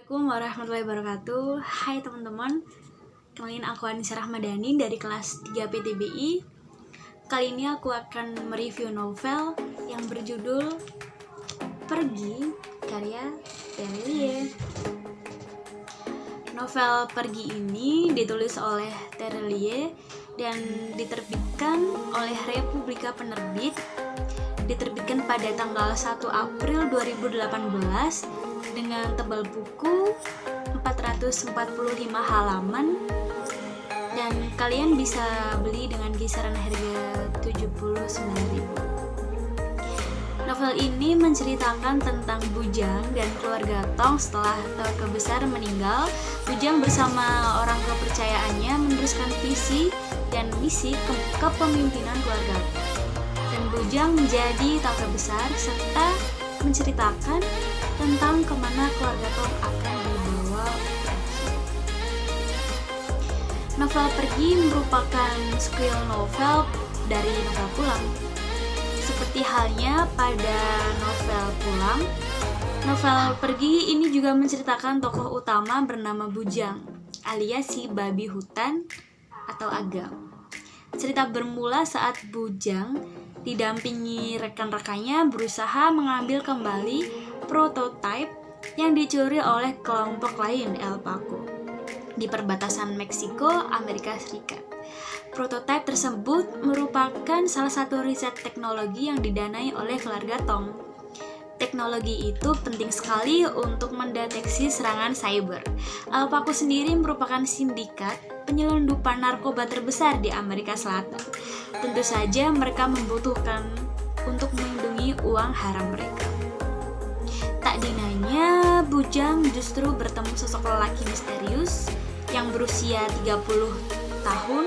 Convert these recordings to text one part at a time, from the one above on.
Assalamualaikum warahmatullahi wabarakatuh. Hai teman-teman, kenalin aku Anissa Rahmadani dari kelas 3 PTBI. Kali ini aku akan mereview novel yang berjudul Pergi, karya Terelie. Novel Pergi ini ditulis oleh Terelie dan diterbitkan oleh Republika Penerbit. Diterbitkan pada tanggal 1 April 2018 dengan tebal buku 445 halaman, dan kalian bisa beli dengan kisaran harga 79.000. Novel ini menceritakan tentang Bujang dan keluarga Tong setelah keluarga besar meninggal. Bujang bersama orang kepercayaannya meneruskan visi dan misi kepemimpinan keluarga Tong. Dan Bujang menjadi keluarga besar serta menceritakan tentang kemana keluarga Tong akan dibawa pergi. Novel Pergi merupakan sequel novel dari novel Pulang. Seperti halnya pada novel Pulang, novel Pergi ini juga menceritakan tokoh utama bernama Bujang, alias si babi hutan atau Agam. Cerita bermula saat Bujang didampingi rekan-rekannya berusaha mengambil kembali prototipe yang dicuri oleh kelompok lain El Paco di perbatasan Meksiko, Amerika Serikat. Prototipe tersebut merupakan salah satu riset teknologi yang didanai oleh keluarga Tong. Teknologi itu penting sekali untuk mendeteksi serangan cyber. El Paco sendiri merupakan sindikat penyelundupan narkoba terbesar di Amerika Selatan. Tentu saja mereka membutuhkan untuk melindungi uang haram mereka. Tak dinanya, Bujang justru bertemu sosok lelaki misterius yang berusia 30 tahun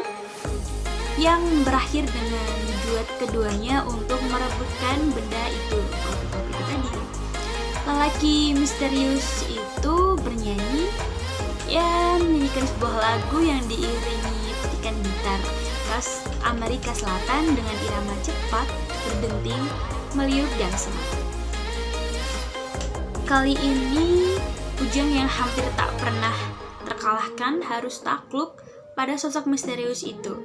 yang berakhir dengan duet keduanya untuk merebutkan benda itu. Lelaki misterius itu bernyanyi, menyanyikan sebuah lagu yang diiringi petikan gitar khas Amerika Selatan dengan irama cepat, berdenting, meliuk dan semangat. Kali ini Bujang yang hampir tak pernah terkalahkan harus takluk pada sosok misterius itu,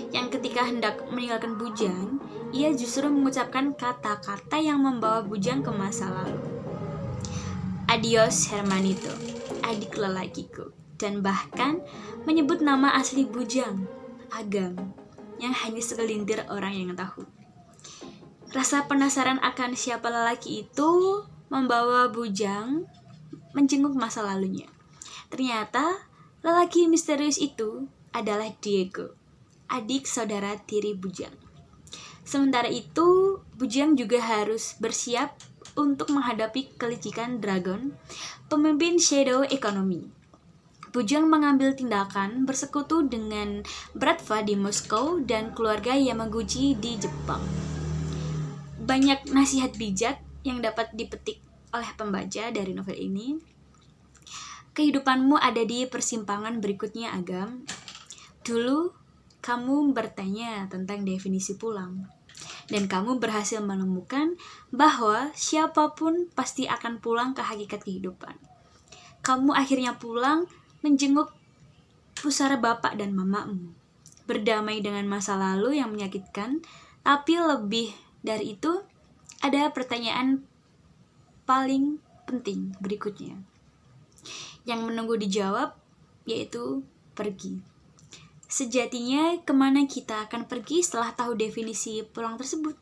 yang ketika hendak meninggalkan Bujang, ia justru mengucapkan kata-kata yang membawa Bujang ke masa lalu. Adios Hermanito, adik lelakiku, dan bahkan menyebut nama asli Bujang, Agam, yang hanya segelintir orang yang tahu. Rasa penasaran akan siapa lelaki itu membawa Bujang menjenguk masa lalunya. Ternyata lelaki misterius itu adalah Diego, adik saudara tiri Bujang. Sementara itu, Bujang juga harus bersiap untuk menghadapi kelicikan Dragon, pemimpin Shadow Economy. Bujang mengambil tindakan bersekutu dengan Bratva di Moskow dan keluarga Yamaguchi di Jepang. Banyak nasihat bijak yang dapat dipetik oleh pembaca dari novel ini. Kehidupanmu ada di persimpangan berikutnya, Agam. Dulu, kamu bertanya tentang definisi pulang, dan kamu berhasil menemukan bahwa siapapun pasti akan pulang ke hakikat kehidupan. Kamu akhirnya pulang menjenguk pusara bapak dan mamamu, berdamai dengan masa lalu yang menyakitkan, tapi lebih dari itu, ada pertanyaan paling penting berikutnya yang menunggu dijawab, yaitu pergi. Sejatinya, kemana kita akan pergi setelah tahu definisi pulang tersebut?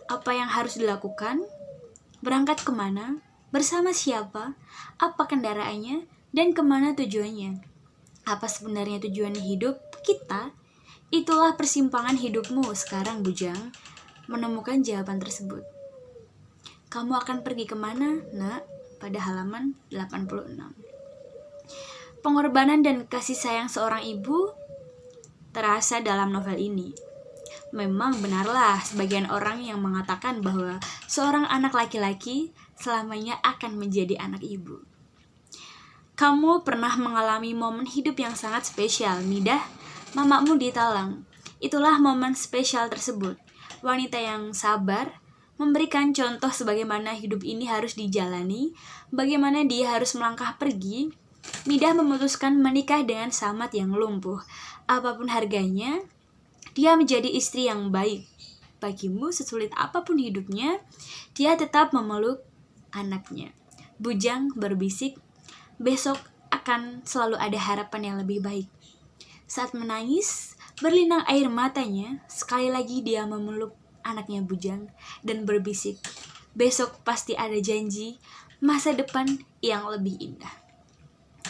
Apa yang harus dilakukan? Berangkat kemana? Bersama siapa? Apa kendaraannya? Dan kemana tujuannya? Apa sebenarnya tujuan hidup kita? Itulah persimpangan hidupmu sekarang, Bujang. Menemukan jawaban tersebut. Kamu akan pergi kemana, nak? Pada halaman 86. Pengorbanan dan kasih sayang seorang ibu terasa dalam novel ini. Memang benarlah sebagian orang yang mengatakan bahwa seorang anak laki-laki selamanya akan menjadi anak ibu. Kamu pernah mengalami momen hidup yang sangat spesial, Midah. Mamamu ditalang. Itulah momen spesial tersebut. Wanita yang sabar, memberikan contoh sebagaimana hidup ini harus dijalani, bagaimana dia harus melangkah pergi. Midah memutuskan menikah dengan Samad yang lumpuh. Apapun harganya, dia menjadi istri yang baik. Bagimu, sesulit apapun hidupnya, dia tetap memeluk anaknya. Bujang berbisik, besok akan selalu ada harapan yang lebih baik. Saat menangis, berlinang air matanya, sekali lagi dia memeluk anaknya Bujang dan berbisik, besok pasti ada janji masa depan yang lebih indah.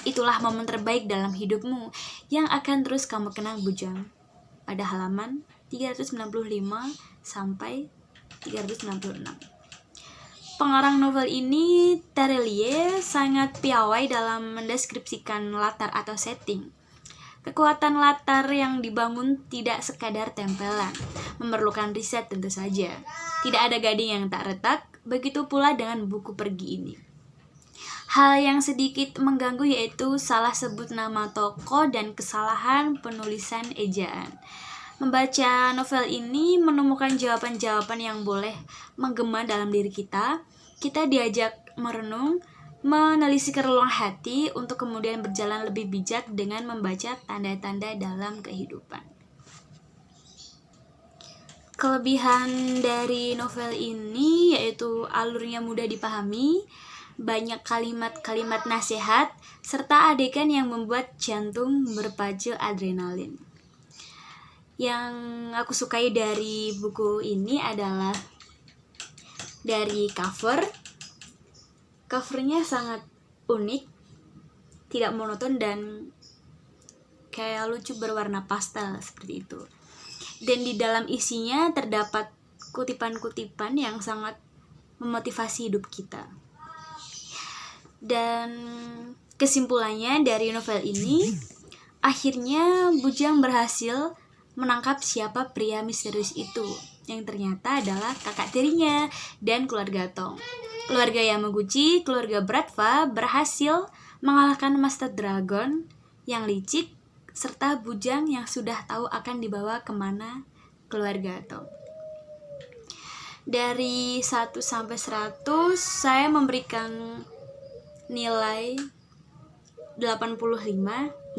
Itulah momen terbaik dalam hidupmu yang akan terus kamu kenang, Bujang. Pada halaman 395 sampai 396. Pengarang novel ini, Terelie, sangat piawai dalam mendeskripsikan latar atau setting. Kekuatan latar yang dibangun tidak sekadar tempelan, memerlukan riset tentu saja. Tidak ada gading yang tak retak, begitu pula dengan buku pergi ini. Hal yang sedikit mengganggu yaitu salah sebut nama tokoh dan kesalahan penulisan ejaan. Membaca novel ini menemukan jawaban-jawaban yang boleh menggema dalam diri kita. Kita diajak merenung, menelisik relung hati untuk kemudian berjalan lebih bijak dengan membaca tanda-tanda dalam kehidupan. Kelebihan dari novel ini yaitu alurnya mudah dipahami, banyak kalimat-kalimat nasihat, serta adegan yang membuat jantung berpacu adrenalin. Yang aku sukai dari buku ini adalah dari covernya sangat unik, tidak monoton dan kayak lucu berwarna pastel seperti itu. Dan di dalam isinya terdapat kutipan-kutipan yang sangat memotivasi hidup kita. Dan kesimpulannya dari novel ini, akhirnya Bujang berhasil menangkap siapa pria misterius itu, yang ternyata adalah kakak tirinya dan keluarga Tong. Keluarga Yamaguchi, keluarga Bratva berhasil mengalahkan Master Dragon yang licik, serta Bujang yang sudah tahu akan dibawa kemana keluarga Tong. Dari 1 sampai 100, saya memberikan nilai 85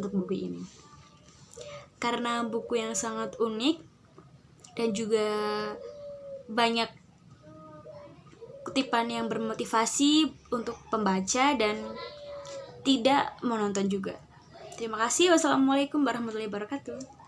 untuk buku ini. Karena buku yang sangat unik dan juga banyak kutipan yang bermotivasi untuk pembaca dan tidak menonton juga. Terima kasih. Wassalamualaikum warahmatullahi wabarakatuh.